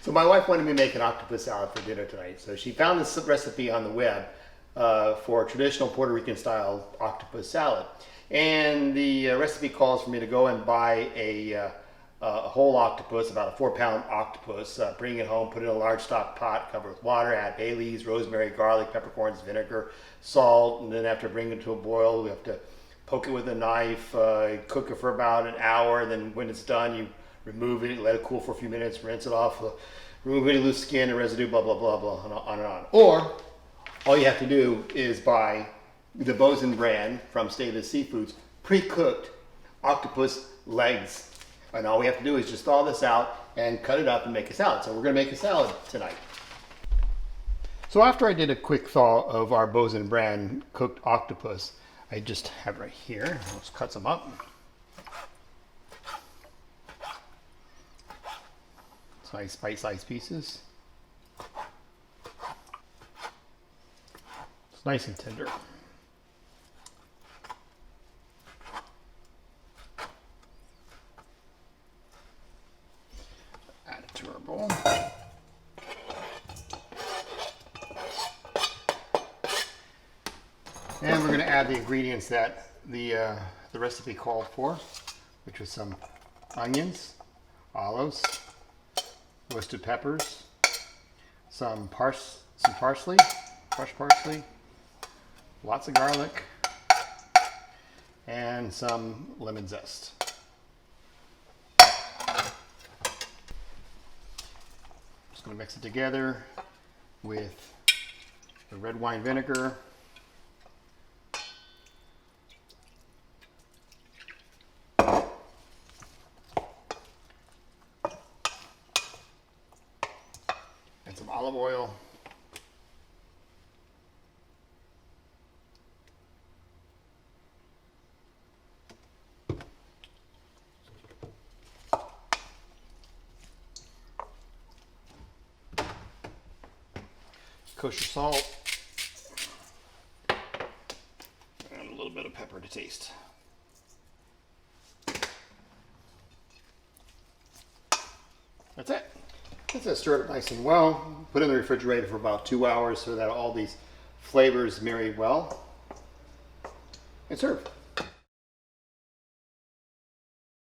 So my wife wanted me to make an octopus salad for dinner tonight. So she found this recipe on the web for traditional Puerto Rican style octopus salad. And the recipe calls for me to go and buy a whole octopus, about a 4-pound octopus, bring it home, put it in a large stock pot, cover with water, add bay leaves, rosemary, garlic, peppercorns, vinegar, salt, and then after bringing it to a boil, we have to poke it with a knife, cook it for about an hour, then when it's done, you remove it, let it cool for a few minutes, rinse it off, remove any loose skin and residue, blah, blah, blah, blah, and on and on. Or, all you have to do is buy the Bos'n Brand from Stateless Seafoods pre-cooked octopus legs. And all we have to do is just thaw this out and cut it up and make a salad. So we're going to make a salad tonight. So after I did a quick thaw of our Bos'n Brand cooked octopus, I just have right here, let's cut some up. Nice bite-sized pieces. It's nice and tender. Add it to our bowl. And we're going to add the ingredients that the recipe called for, which was some onions, olives, roasted peppers, some parsley, fresh parsley, lots of garlic, and some lemon zest. Just going to mix it together with the red wine vinegar, and some olive oil. Kosher salt, and a little bit of pepper to taste. That's it. Let's stir it up nice and well. Put it in the refrigerator for about 2 hours so that all these flavors marry well. And serve.